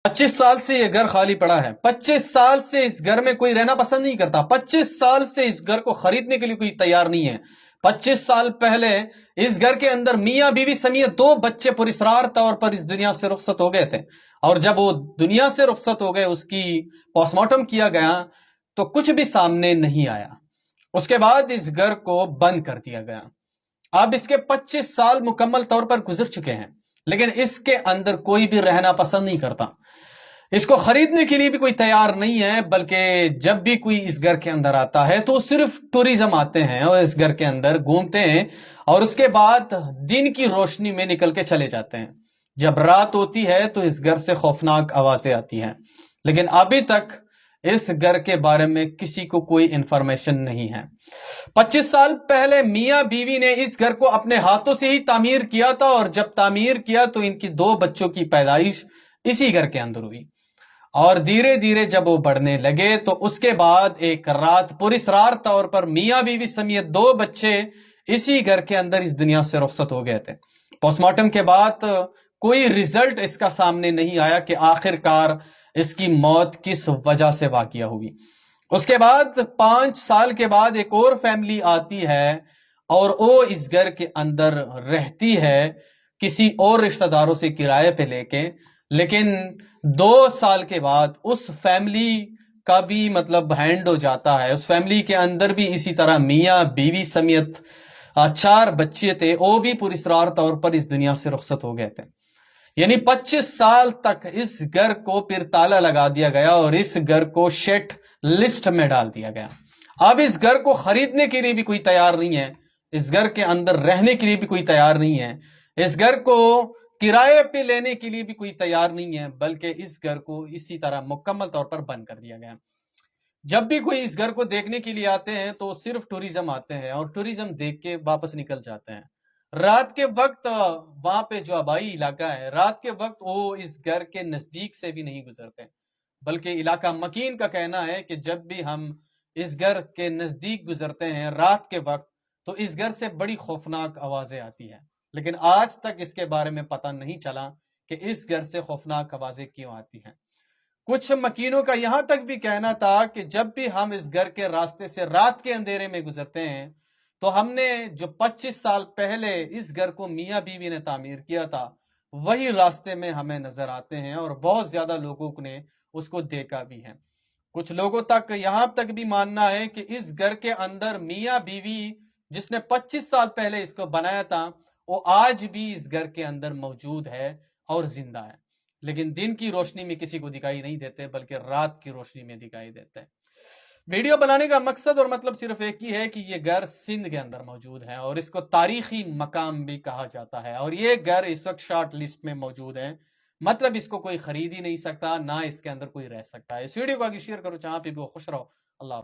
25 साल से ये घर खाली पड़ा है। 25 साल से इस घर में कोई रहना पसंद नहीं करता। 25 साल से इस घर को खरीदने के लिए कोई तैयार नहीं है। 25 साल पहले इस घर के अंदर मियाँ बीवी समेत 2 बच्चे पुरस्कार तौर पर इस दुनिया से रुखसत हो गए थे, और जब वो दुनिया से रुखसत हो गए, उसकी पोस्टमार्टम किया गया तो कुछ भी सामने नहीं आया। उसके बाद इस घर को बंद कर दिया गया। अब इसके 25 साल मुकम्मल तौर पर गुजर चुके हैं, लेकिन इसके अंदर कोई भी रहना पसंद नहीं करता। इसको खरीदने के लिए भी कोई तैयार नहीं है, बल्कि जब भी कोई इस घर के अंदर आता है तो सिर्फ टूरिज्म आते हैं और इस घर के अंदर घूमते हैं, और उसके बाद दिन की रोशनी में निकल के चले जाते हैं। जब रात होती है तो इस घर से खौफनाक आवाजें आती हैं, लेकिन अभी तक इस घर के बारे में किसी को कोई इंफॉर्मेशन नहीं है। 25 साल पहले मियाँ बीवी ने इस घर को अपने हाथों से ही तामीर किया था, और जब तामीर किया तो इनकी 2 बच्चों की पैदाइश इसी घर के अंदर हुई, और धीरे धीरे जब वो बढ़ने लगे तो उसके बाद एक रात पुरस्कार तौर पर मियाँ बीवी समेत 2 बच्चे इसी घर के अंदर इस दुनिया से रुखसत हो गए थे। पोस्टमार्टम के बाद कोई रिजल्ट इसका सामने नहीं आया कि आखिरकार इसकी मौत किस वजह से वाक़या हुई। उसके बाद 5 साल के बाद एक और फैमिली आती है और वो इस घर के अंदर रहती है किसी और रिश्तेदारों से किराए पे लेके, लेकिन 2 साल के बाद उस फैमिली का भी मतलब हैंड हो जाता है। उस फैमिली के अंदर भी इसी तरह मियाँ बीवी समेत 4 बच्चे थे, वो भी पुरस्कार तौर पर इस दुनिया से रुखसत हो गए थे। यानी 25 साल तक इस घर को फिर ताला लगा दिया गया और इस घर को शेट लिस्ट में डाल दिया गया। अब इस घर को खरीदने के लिए भी कोई तैयार नहीं है, इस घर के अंदर रहने के लिए भी कोई तैयार नहीं है, इस घर को किराए पे लेने के लिए भी कोई तैयार नहीं है, बल्कि इस घर को इसी तरह मुकम्मल तौर पर बंद कर दिया गया। जब भी कोई इस घर को देखने के लिए आते हैं तो सिर्फ टूरिज्म आते हैं और टूरिज्म देख के वापस निकल जाते हैं। रात के वक्त वहां पे जो आबाई इलाका है, रात के वक्त वो इस घर के नजदीक से भी नहीं गुजरते, बल्कि इलाका मकीन का कहना है कि जब भी हम इस घर के नजदीक गुजरते हैं रात के वक्त तो इस घर से बड़ी खौफनाक आवाजें आती हैं। लेकिन आज तक इसके बारे में पता नहीं चला कि इस घर से खौफनाक आवाजें क्यों आती हैं। कुछ मकीनों का यहां तक भी कहना था कि जब भी हम इस घर के रास्ते से रात के अंधेरे में गुजरते हैं तो हमने जो 25 साल पहले इस घर को मियाँ बीवी ने तामीर किया था वही रास्ते में हमें नजर आते हैं, और बहुत ज्यादा लोगों ने उसको देखा भी है। कुछ लोगों तक यहां तक भी मानना है कि इस घर के अंदर मियाँ बीवी जिसने 25 साल पहले इसको बनाया था वो आज भी इस घर के अंदर मौजूद है और जिंदा है, लेकिन दिन की रोशनी में किसी को दिखाई नहीं देते, बल्कि रात की रोशनी में दिखाई देते हैं। वीडियो बनाने का मकसद और मतलब सिर्फ एक ही है कि ये घर सिंध के अंदर मौजूद है और इसको तारीखी मकाम भी कहा जाता है, और ये घर इस वक्त शॉर्ट लिस्ट में मौजूद है, मतलब इसको कोई खरीद ही नहीं सकता, ना इसके अंदर कोई रह सकता है। इस वीडियो को आगे शेयर करो, जहां पे भी वो खुश रहो। अल्लाह।